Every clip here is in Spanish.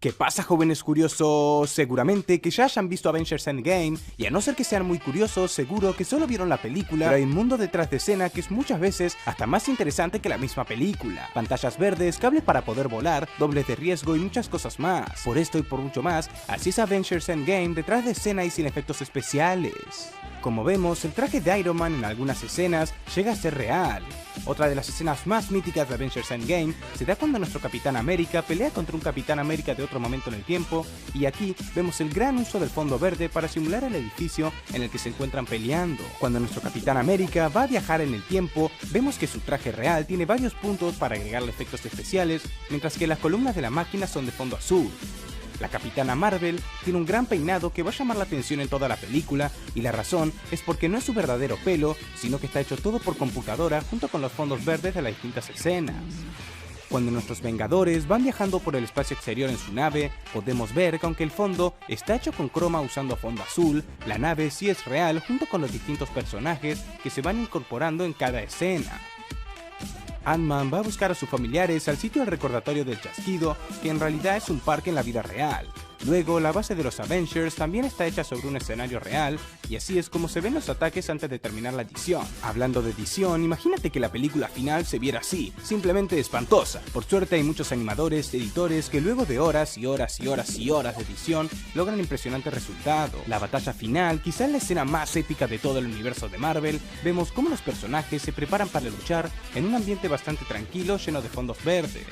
¿Qué pasa, jóvenes curiosos? Seguramente que ya hayan visto Avengers Endgame, y a no ser que sean muy curiosos, seguro que solo vieron la película, pero hay un mundo detrás de escena que es muchas veces hasta más interesante que la misma película. Pantallas verdes, cables para poder volar, dobles de riesgo y muchas cosas más. Por esto y por mucho más, así es Avengers Endgame detrás de escena y sin efectos especiales. Como vemos, el traje de Iron Man en algunas escenas llega a ser real. Otra de las escenas más míticas de Avengers Endgame se da cuando nuestro Capitán América pelea contra un Capitán América de otro momento en el tiempo, y aquí vemos el gran uso del fondo verde para simular el edificio en el que se encuentran peleando. Cuando nuestro Capitán América va a viajar en el tiempo, vemos que su traje real tiene varios puntos para agregarle efectos especiales, mientras que las columnas de la máquina son de fondo azul. La Capitana Marvel tiene un gran peinado que va a llamar la atención en toda la película, y la razón es porque no es su verdadero pelo, sino que está hecho todo por computadora junto con los fondos verdes de las distintas escenas. Cuando nuestros Vengadores van viajando por el espacio exterior en su nave, podemos ver que aunque el fondo está hecho con croma usando fondo azul, la nave sí es real junto con los distintos personajes que se van incorporando en cada escena. Ant-Man va a buscar a sus familiares al sitio del recordatorio del chasquido, que en realidad es un parque en la vida real. Luego, la base de los Avengers también está hecha sobre un escenario real, y así es como se ven los ataques antes de terminar la edición. Hablando de edición, imagínate que la película final se viera así, simplemente espantosa. Por suerte hay muchos animadores, editores, que luego de horas y horas y horas y horas de edición, logran impresionante resultado. La batalla final, quizá la escena más épica de todo el universo de Marvel, vemos cómo los personajes se preparan para luchar en un ambiente bastante tranquilo lleno de fondos verdes.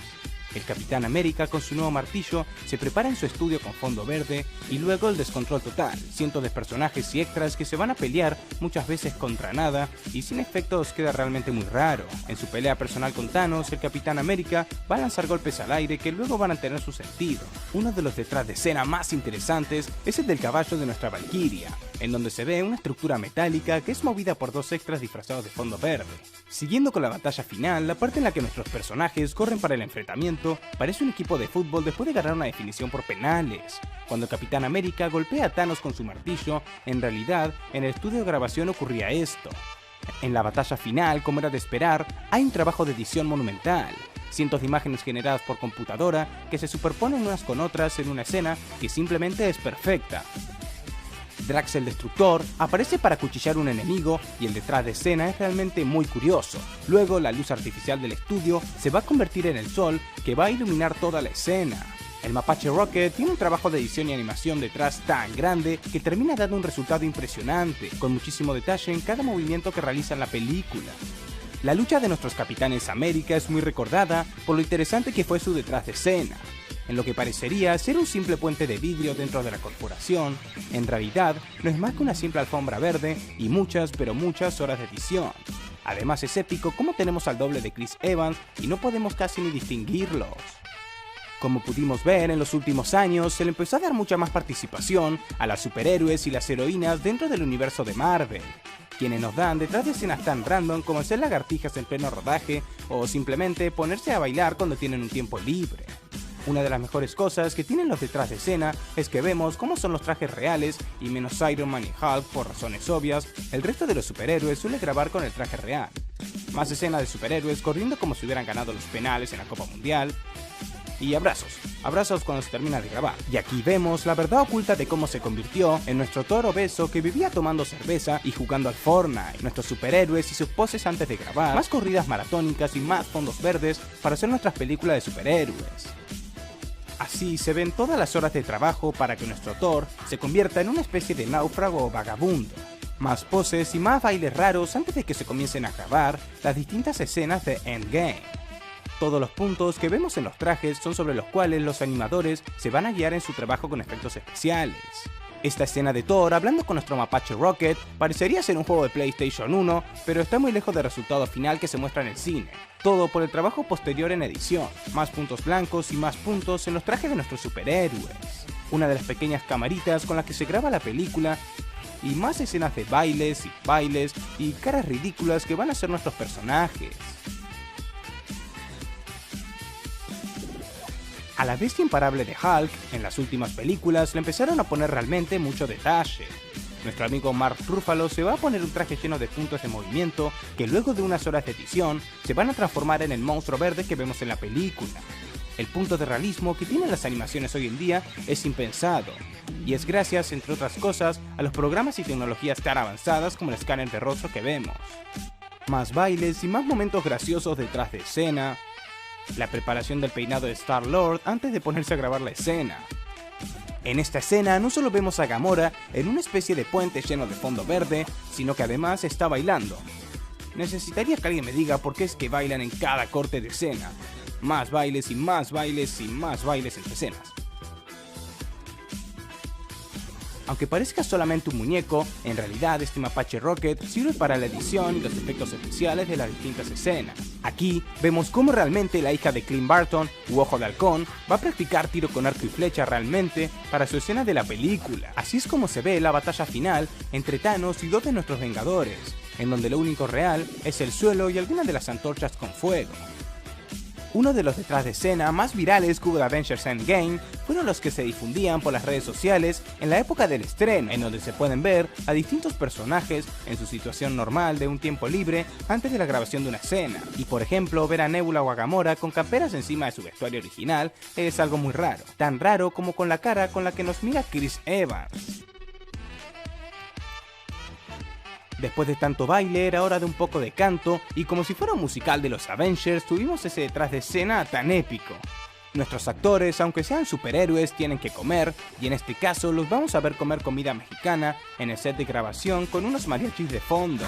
El Capitán América con su nuevo martillo se prepara en su estudio con fondo verde, y luego el descontrol total, cientos de personajes y extras que se van a pelear muchas veces contra nada, y sin efectos queda realmente muy raro. En su pelea personal con Thanos, el Capitán América va a lanzar golpes al aire que luego van a tener su sentido. Uno de los detrás de escena más interesantes es el del caballo de nuestra Valkyria, en donde se ve una estructura metálica que es movida por dos extras disfrazados de fondo verde. Siguiendo con la batalla final, la parte en la que nuestros personajes corren para el enfrentamiento parece un equipo de fútbol después de ganar una definición por penales. Cuando el Capitán América golpea a Thanos con su martillo, en realidad, en el estudio de grabación ocurría esto. En la batalla final, como era de esperar, hay un trabajo de edición monumental. Cientos de imágenes generadas por computadora que se superponen unas con otras en una escena que simplemente es perfecta. Drax el Destructor aparece para acuchillar a un enemigo, y el detrás de escena es realmente muy curioso. Luego, la luz artificial del estudio se va a convertir en el sol, que va a iluminar toda la escena. El Mapache Rocket tiene un trabajo de edición y animación detrás tan grande que termina dando un resultado impresionante, con muchísimo detalle en cada movimiento que realiza en la película. La lucha de nuestros Capitanes América es muy recordada por lo interesante que fue su detrás de escena. En lo que parecería ser un simple puente de vidrio dentro de la corporación, en realidad no es más que una simple alfombra verde y muchas, pero muchas horas de edición. Además es épico como tenemos al doble de Chris Evans y no podemos casi ni distinguirlos. Como pudimos ver en los últimos años, se le empezó a dar mucha más participación a las superhéroes y las heroínas dentro del universo de Marvel, quienes nos dan detrás de escenas tan random como hacer lagartijas en pleno rodaje o simplemente ponerse a bailar cuando tienen un tiempo libre. Una de las mejores cosas que tienen los detrás de escena es que vemos cómo son los trajes reales, y menos Iron Man y Hulk por razones obvias, el resto de los superhéroes suele grabar con el traje real. Más escenas de superhéroes corriendo como si hubieran ganado los penales en la Copa Mundial. Y abrazos cuando se termina de grabar. Y aquí vemos la verdad oculta de cómo se convirtió en nuestro Thor obeso que vivía tomando cerveza y jugando al Fortnite, nuestros superhéroes y sus poses antes de grabar, más corridas maratónicas y más fondos verdes para hacer nuestras películas de superhéroes. Así se ven todas las horas de trabajo para que nuestro Thor se convierta en una especie de náufrago o vagabundo. Más poses y más bailes raros antes de que se comiencen a grabar las distintas escenas de Endgame. Todos los puntos que vemos en los trajes son sobre los cuales los animadores se van a guiar en su trabajo con efectos especiales. Esta escena de Thor hablando con nuestro Mapache Rocket parecería ser un juego de PlayStation 1, pero está muy lejos del resultado final que se muestra en el cine. Todo por el trabajo posterior en edición, más puntos blancos y más puntos en los trajes de nuestros superhéroes. Una de las pequeñas camaritas con las que se graba la película, y más escenas de bailes y caras ridículas que van a ser nuestros personajes. A la bestia imparable de Hulk, en las últimas películas le empezaron a poner realmente mucho detalle. Nuestro amigo Mark Ruffalo se va a poner un traje lleno de puntos de movimiento que luego de unas horas de edición se van a transformar en el monstruo verde que vemos en la película. El punto de realismo que tienen las animaciones hoy en día es impensado, y es gracias, entre otras cosas, a los programas y tecnologías tan avanzadas como el escáner de rostro que vemos. Más bailes y más momentos graciosos detrás de escena, la preparación del peinado de Star-Lord antes de ponerse a grabar la escena. En esta escena no solo vemos a Gamora en una especie de puente lleno de fondo verde, sino que además está bailando. Necesitaría que alguien me diga por qué es que bailan en cada corte de escena. Más bailes y más bailes y más bailes entre escenas. Aunque parezca solamente un muñeco, en realidad este mapache Rocket sirve para la edición y los efectos especiales de las distintas escenas. Aquí vemos cómo realmente la hija de Clint Barton, u Ojo de Halcón, va a practicar tiro con arco y flecha realmente para su escena de la película. Así es como se ve la batalla final entre Thanos y dos de nuestros Vengadores, en donde lo único real es el suelo y algunas de las antorchas con fuego. Uno de los detrás de escena más virales que hubo de Avengers Endgame fueron los que se difundían por las redes sociales en la época del estreno, en donde se pueden ver a distintos personajes en su situación normal de un tiempo libre antes de la grabación de una escena. Y por ejemplo, ver a Nebula o a Gamora con camperas encima de su vestuario original es algo muy raro, tan raro como con la cara con la que nos mira Chris Evans. Después de tanto baile era hora de un poco de canto, y como si fuera un musical de los Avengers tuvimos ese detrás de escena tan épico. Nuestros actores, aunque sean superhéroes, tienen que comer, y en este caso los vamos a ver comer comida mexicana en el set de grabación con unos mariachis de fondo.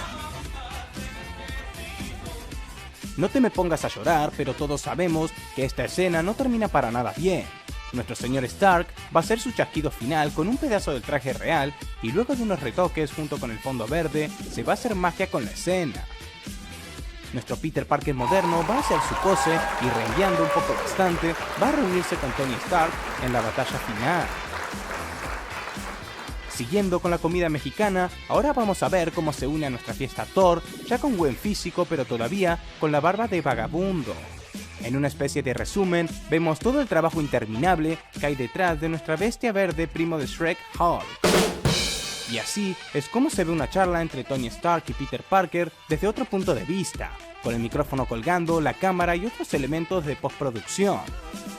No te me pongas a llorar, pero todos sabemos que esta escena no termina para nada bien. Nuestro señor Stark va a hacer su chasquido final con un pedazo del traje real y luego de unos retoques junto con el fondo verde se va a hacer magia con la escena. Nuestro Peter Parker moderno va a hacer su pose y rengueando un poco bastante va a reunirse con Tony Stark en la batalla final. Siguiendo con la comida mexicana, ahora vamos a ver cómo se une a nuestra fiesta Thor, ya con buen físico pero todavía con la barba de vagabundo. En una especie de resumen, vemos todo el trabajo interminable que hay detrás de nuestra bestia verde primo de Shrek, Hulk. Y así es como se ve una charla entre Tony Stark y Peter Parker desde otro punto de vista, con el micrófono colgando, la cámara y otros elementos de postproducción.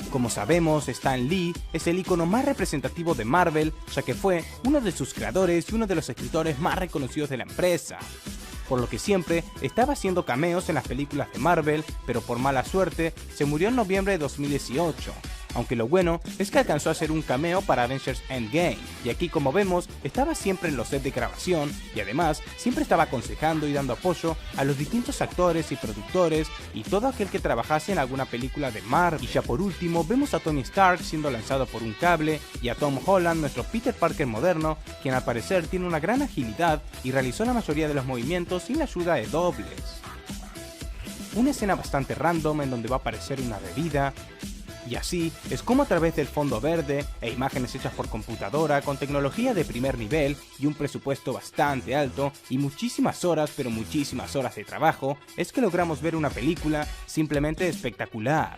Como sabemos, Stan Lee es el icono más representativo de Marvel, ya que fue uno de sus creadores y uno de los escritores más reconocidos de la empresa, por lo que siempre estaba haciendo cameos en las películas de Marvel, pero por mala suerte se murió en noviembre de 2018. Aunque lo bueno es que alcanzó a hacer un cameo para Avengers Endgame, y aquí como vemos estaba siempre en los sets de grabación y además siempre estaba aconsejando y dando apoyo a los distintos actores y productores y todo aquel que trabajase en alguna película de Marvel. Y ya por último vemos a Tony Stark siendo lanzado por un cable y a Tom Holland, nuestro Peter Parker moderno, quien al parecer tiene una gran agilidad y realizó la mayoría de los movimientos sin la ayuda de dobles. Una escena bastante random en donde va a aparecer una bebida. Y así es como a través del fondo verde e imágenes hechas por computadora con tecnología de primer nivel y un presupuesto bastante alto y muchísimas horas pero muchísimas horas de trabajo es que logramos ver una película simplemente espectacular.